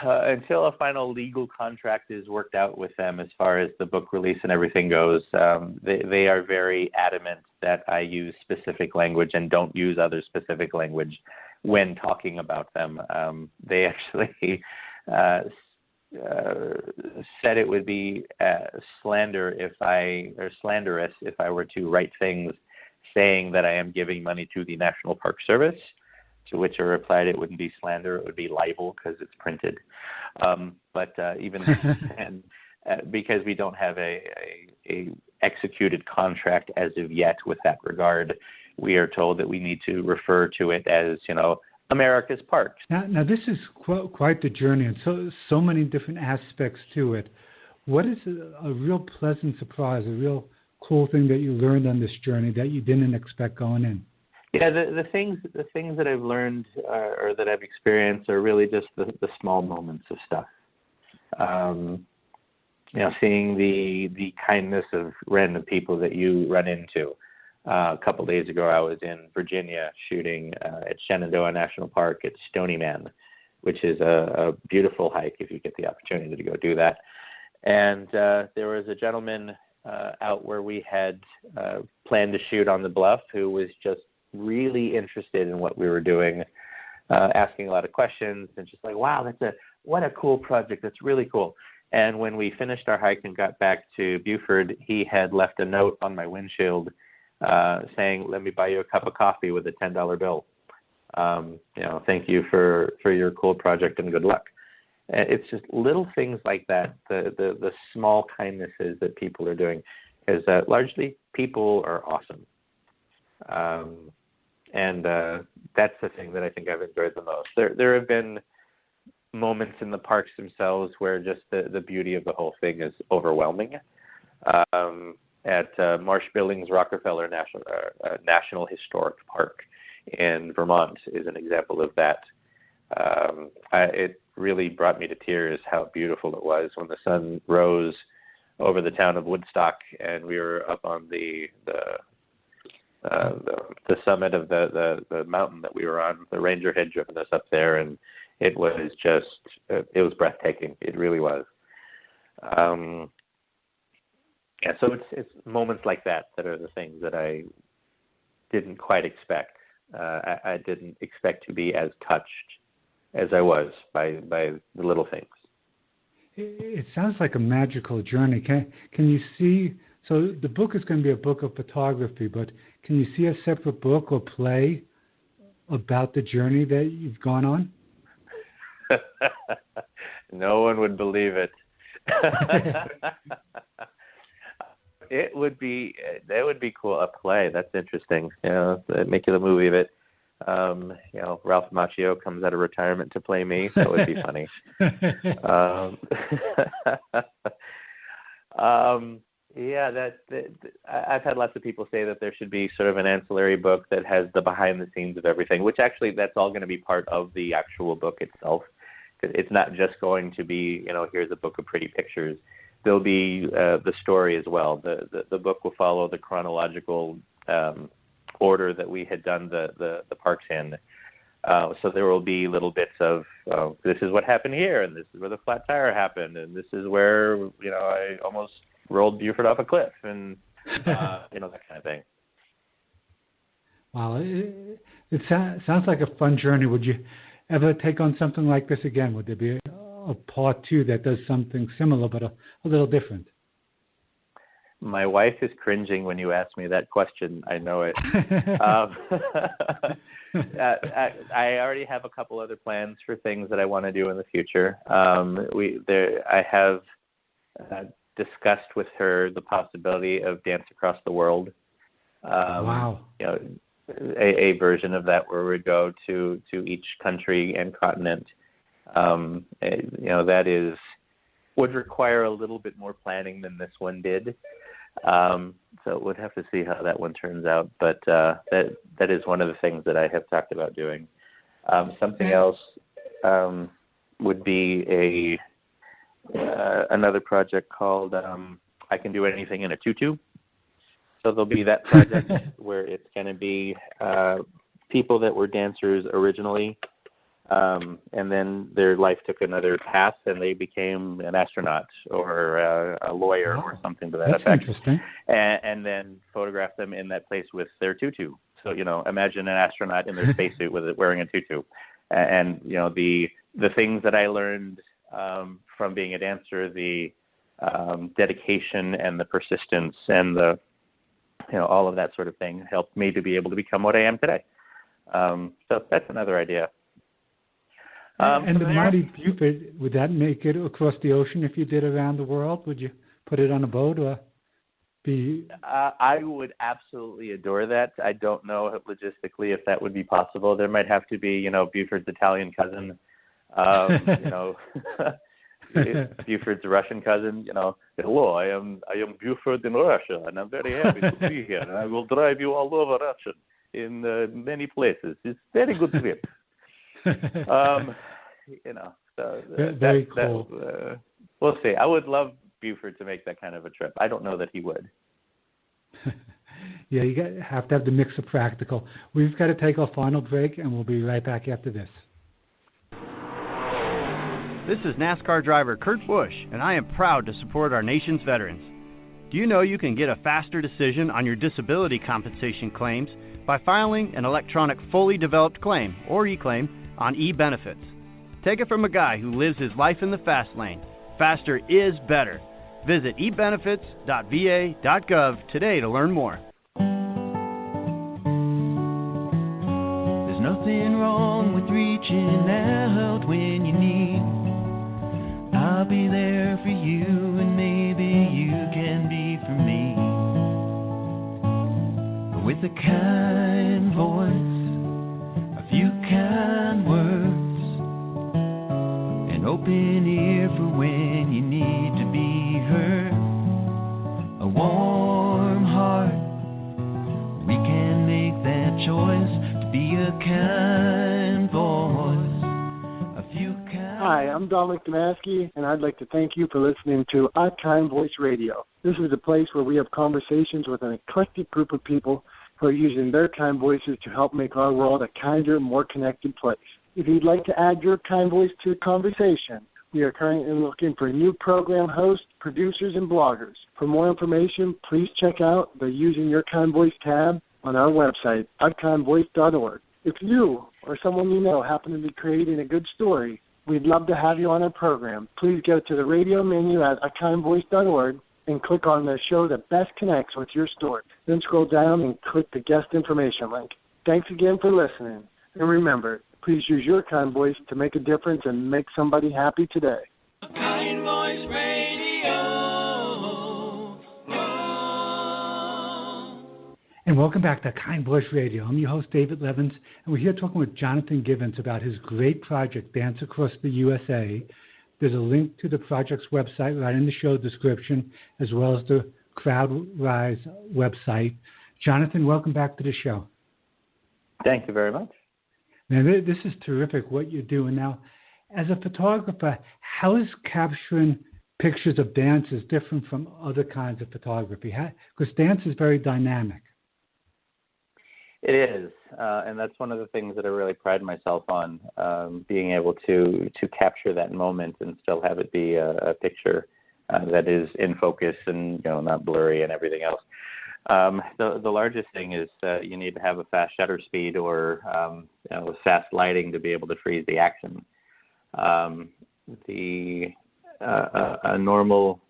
until a final legal contract is worked out with them as far as the book release and everything goes, they are very adamant that I use specific language and don't use other specific language when talking about them. They actually said it would be slanderous if I were to write things saying that I am giving money to the National Park Service, to which I replied it wouldn't be slander, it would be libel because it's printed. But even then, because we don't have a executed contract as of yet with that regard, we are told that we need to refer to it as, America's parks. Now this is quite the journey, and so many different aspects to it. What is a real pleasant surprise, a real cool thing that you learned on this journey that you didn't expect going in? Yeah, the things that I've learned or that I've experienced are really just the small moments of stuff. Seeing the kindness of random people that you run into. A couple days ago, I was in Virginia shooting at Shenandoah National Park at Stony Man, which is a beautiful hike if you get the opportunity to go do that. And there was a gentleman out where we had planned to shoot on the bluff who was just really interested in what we were doing, asking a lot of questions and just like, wow, what a cool project. That's really cool. And when we finished our hike and got back to Buford, he had left a note on my windshield saying, "Let me buy you a cup of coffee," with a $10 bill. Thank you for your cool project and good luck. It's just little things like that, the small kindnesses that people are doing, is that largely people are awesome. And that's the thing that I think I've enjoyed the most. There have been moments in the parks themselves where just the beauty of the whole thing is overwhelming. At Marsh Billings Rockefeller National Historic Park in Vermont is an example of that. It really brought me to tears how beautiful it was when the sun rose over the town of Woodstock, and we were up on the summit of the mountain that we were on. The ranger had driven us up there, and it was breathtaking. It really was. So it's moments like that are the things that I didn't quite expect. I didn't expect to be as touched as I was by the little things. It sounds like a magical journey. Can you see? So the book is going to be a book of photography, but can you see a separate book or play about the journey that you've gone on? No one would believe it. That would be cool. A play. That's interesting. Make it a movie of it. Ralph Macchio comes out of retirement to play me. That would be funny. I've had lots of people say that there should be sort of an ancillary book that has the behind the scenes of everything, which actually that's all going to be part of the actual book itself. It's not just going to be, here's a book of pretty pictures. There'll be the story as well. The book will follow the chronological order that we had done the parks in. So there will be little bits of this is what happened here, and this is where the flat tire happened, and this is where I almost rolled Buford off a cliff, and that kind of thing. Wow, it sounds like a fun journey. Would you ever take on something like this again? Would there be a part 2 that does something similar but a little different? My wife is cringing when you ask me that question. I know it. I already have a couple other plans for things that I want to do in the future. I have discussed with her the possibility of Dance Across the World. Wow. A version of that where we'd go to each country and continent. That would require a little bit more planning than this one did. So we'll have to see how that one turns out. But that is one of the things that I have talked about doing. Something else would be another project called I Can Do Anything in a Tutu. So there'll be that project where it's going to be people that were dancers originally, and then their life took another path, and they became an astronaut or a lawyer or something to that effect. That's interesting. And then photograph them in that place with their tutu. So imagine an astronaut in their spacesuit with it wearing a tutu, and the things that I learned from being a dancer, the dedication and the persistence and the all of that sort of thing helped me to be able to become what I am today. So that's another idea. And the Mighty Buford, would that make it across the ocean if you did around the world? Would you put it on a boat or be? I would absolutely adore that. I don't know logistically if that would be possible. There might have to be, Buford's Italian cousin, Buford's Russian cousin, hello, I am Buford in Russia, and I'm very happy to be here, and I will drive you all over Russia in many places. It's a very good trip. Very cool. We'll see. I would love Buford to make that kind of a trip. I don't know that he would. Yeah, you have to have the mix of practical. We've got to take our final break, and we'll be right back after this. This is NASCAR driver Kurt Busch, and I am proud to support our nation's veterans. Do you know you can get a faster decision on your disability compensation claims by filing an electronic fully developed claim, or e-claim, on eBenefits? Take it from a guy who lives his life in the fast lane. Faster is better. Visit ebenefits.va.gov today to learn more. There's nothing wrong with reaching out when you need. I'll be there for you, and maybe you can be for me. With a kind voice, a few kind words, an open ear for when you need to be heard, a warm heart, we can make that choice to be a kind voice. Hi, I'm Dominic Damaski, and I'd like to thank you for listening to A Kind Voice Radio. This is a place where we have conversations with an eclectic group of people who are using their kind voices to help make our world a kinder, more connected place. If you'd like to add your kind voice to the conversation, we are currently looking for new program hosts, producers, and bloggers. For more information, please check out the Using Your Kind Voice tab on our website, archivevoice.org. If you or someone you know happen to be creating a good story, we'd love to have you on our program. Please go to the radio menu at archivevoice.org and click on the show that best connects with your story. Then scroll down and click the guest information link. Thanks again for listening. And remember, please use your kind voice to make a difference and make somebody happy today. Kind Voice Radio. And welcome back to Kind Voice Radio. I'm your host, David Levins, and we're here talking with Jonathan Givens about his great project, Dance Across the USA. There's a link to the project's website right in the show description, as well as the CrowdRise website. Jonathan, welcome back to the show. Thank you very much. Now, this is terrific what you're doing now. As a photographer, how is capturing pictures of dance is different from other kinds of photography? Because dance is very dynamic. It is, and that's one of the things that I really pride myself on, being able to capture that moment and still have it be a picture that is in focus and not blurry and everything else. The largest thing is you need to have a fast shutter speed or fast lighting to be able to freeze the action. A normal.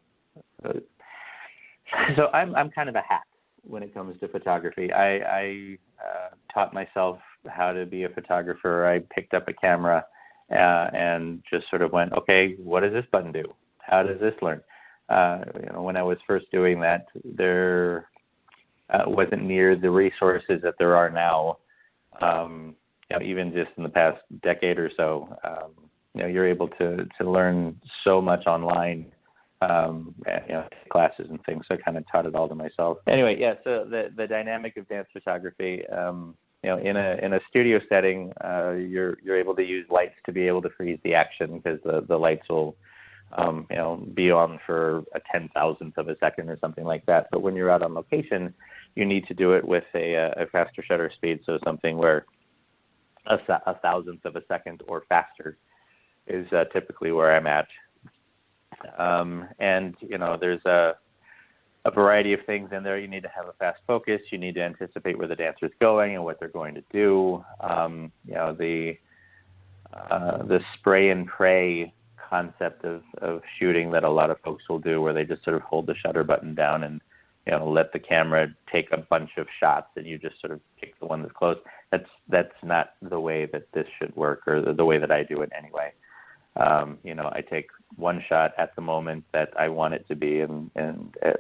So I'm kind of a hack when it comes to photography. I taught myself how to be a photographer. I picked up a camera and just sort of went, okay, what does this button do? How does this learn? When I was first doing that, there wasn't near the resources that there are now. Even just in the past decade or so, you're able to learn so much online. Classes and things. So I kind of taught it all to myself. Anyway, so the dynamic of dance photography, in a studio setting, you're able to use lights to be able to freeze the action because the lights will, be on for a 10,000th of a second or something like that. But when you're out on location, you need to do it with a faster shutter speed. So something where a 1,000th of a second or faster is typically where I'm at. There's a variety of things in there. You need to have a fast focus. You need to anticipate where the dancer's going and what they're going to do. The spray and pray concept of shooting that a lot of folks will do, where they just sort of hold the shutter button down and let the camera take a bunch of shots and you just sort of pick the one that's close. That's not the way that this should work, or the way that I do it anyway. I take one shot at the moment that I want it to be, and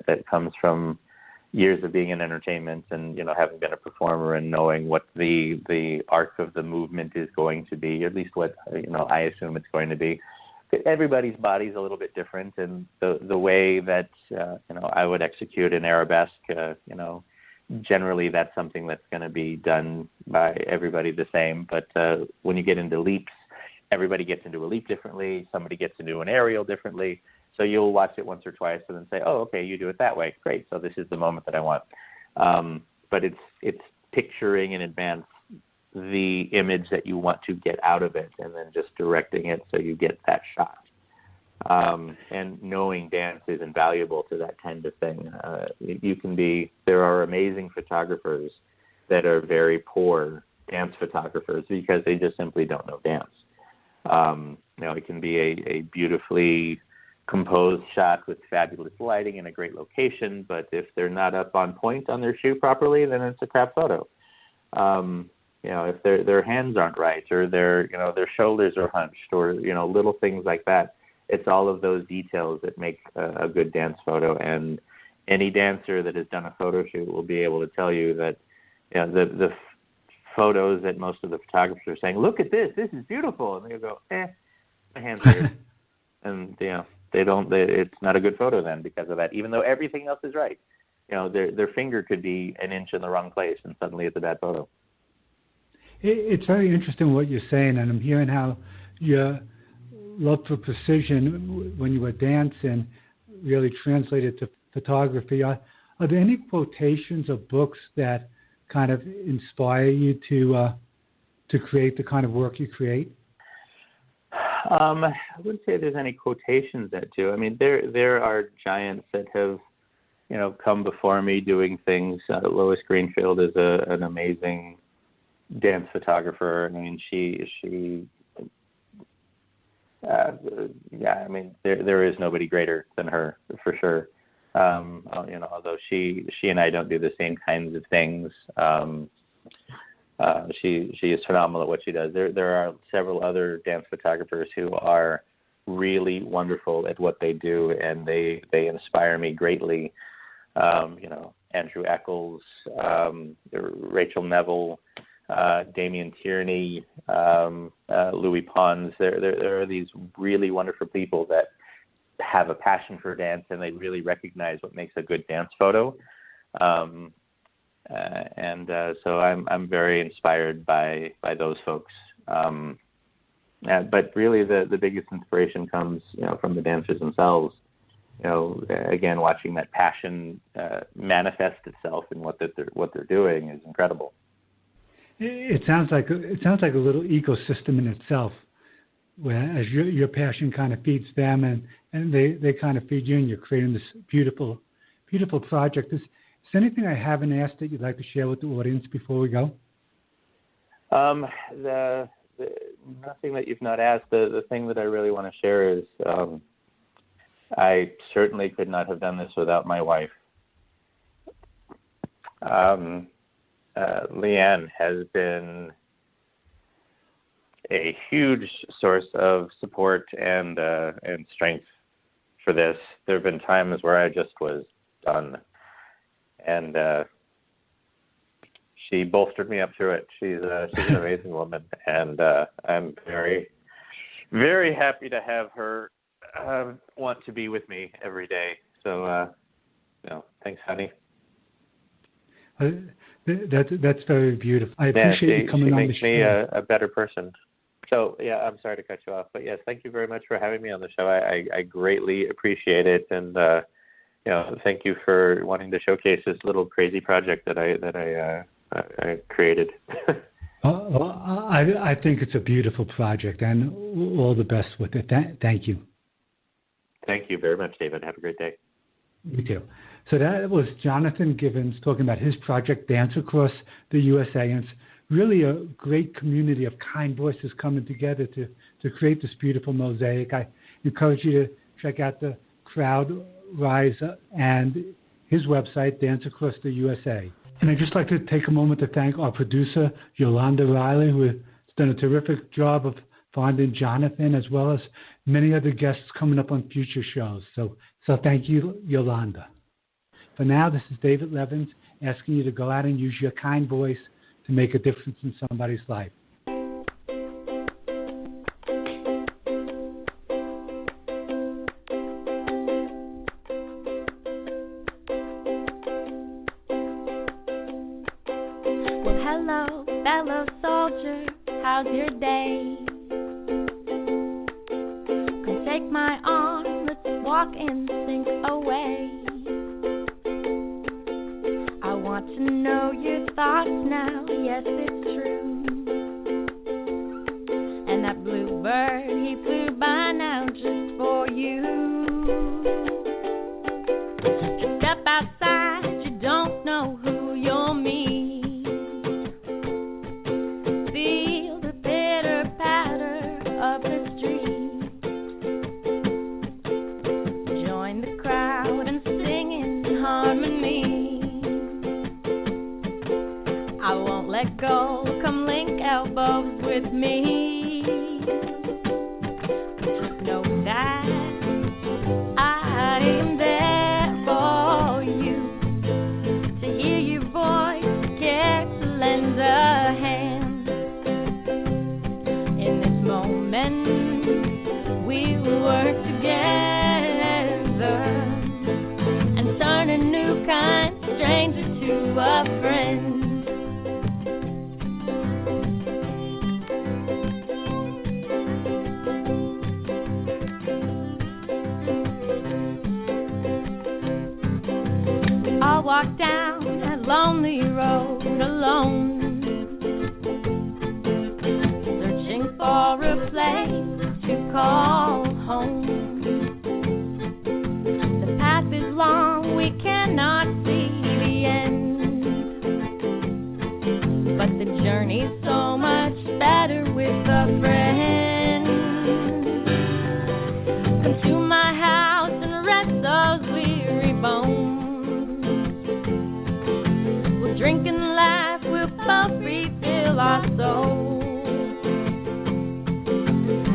that comes from years of being in entertainment and, having been a performer and knowing what the arc of the movement is going to be, or at least what, I assume it's going to be. Everybody's body's a little bit different, and the way that, I would execute an arabesque, generally that's something that's going to be done by everybody the same. But when you get into leaps, everybody gets into a leap differently. Somebody gets into an aerial differently. So you'll watch it once or twice and then say, oh, okay, you do it that way. Great. So this is the moment that I want. But it's picturing in advance the image that you want to get out of it and then just directing it so you get that shot. And knowing dance is invaluable to that kind of thing. There are amazing photographers that are very poor dance photographers because they just simply don't know dance. It can be a beautifully composed shot with fabulous lighting in a great location, but if they're not up on point on their shoot properly, then it's a crap photo. If their hands aren't right, or their shoulders are hunched, or little things like that, it's all of those details that make a good dance photo. And any dancer that has done a photo shoot will be able to tell you that the photos that most of the photographers are saying, look at this is beautiful, and they go, my hands hurt. And it's not a good photo then because of that, even though everything else is right. Their finger could be an inch in the wrong place and suddenly it's a bad photo. It's very interesting what you're saying, and I'm hearing how your love for precision when you were dancing really translated to photography. Are there any quotations of books that kind of inspire you to create the kind of work you create? I wouldn't say there's any quotations that do. I mean, there are giants that have come before me doing things. Lois Greenfield is an amazing dance photographer. I mean, there is nobody greater than her for sure. Although she and I don't do the same kinds of things, she is phenomenal at what she does. There are several other dance photographers who are really wonderful at what they do, and they inspire me greatly. Andrew Eccles, Rachel Neville, Damian Tierney, Louis Pons. There are these really wonderful people that have a passion for dance, and they really recognize what makes a good dance photo. So I'm very inspired by those folks. But really, the biggest inspiration comes, from the dancers themselves. Again, watching that passion manifest itself in what they're doing is incredible. It sounds like a little ecosystem in itself, whereas your passion kind of feeds them, and they kind of feed you, and you're creating this beautiful project. Is there anything I haven't asked that you'd like to share with the audience before we go? Nothing that you've not asked. The thing that I really want to share is I certainly could not have done this without my wife. Leanne has been a huge source of support and strength for this. There have been times where I just was done, and she bolstered me up through it. She's an amazing woman, and I'm very, very happy to have her want to be with me every day. So, thanks, honey. That's very beautiful. I appreciate you coming on the show. She makes me a better person. So, I'm sorry to cut you off, but yes, thank you very much for having me on the show. I greatly appreciate it, and thank you for wanting to showcase this little crazy project that I created. I think it's a beautiful project, and all the best with it. Thank you. Thank you very much, David. Have a great day. You too. So that was Jonathan Givens talking about his project, Dance Across the USA. And it's really a great community of kind voices coming together to create this beautiful mosaic. I encourage you to check out the Crowd Rise and his website, Dance Across the USA. And I'd just like to take a moment to thank our producer, Yolanda Riley, who has done a terrific job of finding Jonathan, as well as many other guests coming up on future shows. So thank you, Yolanda. For now, this is David Levins asking you to go out and use your kind voice to make a difference in somebody's life. Well, hello, fellow soldier, how's your day? Come take my arm, let's walk and sink away. I want to know your thoughts now, yes, it's true. And that bluebird, he flew by now just for you. You step outside, you don't know who you'll meet. Feel the pitter-patter of the street. Join the crowd and sing in harmony. I won't let go, come link elbows with me. Just know that I am there for you, to hear your voice, to care, to lend a hand. In this moment, we will work together and turn a new kind stranger to a friend. I'll walk down that lonely road alone, searching for a place to call home. The path is long, we cannot with a friend. Come to my house and rest those weary bones. We'll drink and laugh, we'll both refill our souls.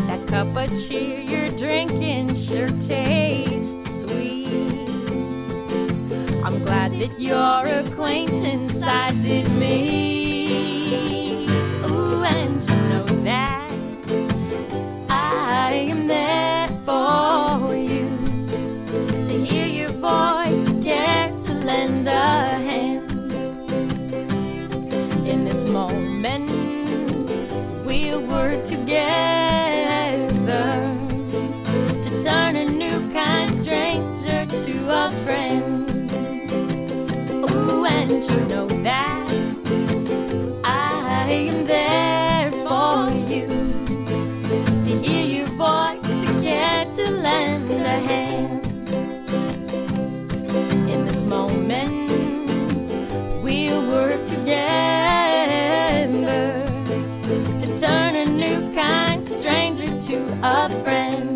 That cup of cheer you're drinking sure tastes sweet. I'm glad that your acquaintance sided me. Ooh, and you know that I am there for you. To hear your voice, care to lend a hand. In this moment, we'll work together to turn a new kind stranger to a friend. Ooh, and you know that I am there for you. To hear your voice, to care to lend a hand. In this moment, we'll work together to turn a new kind stranger to a friend.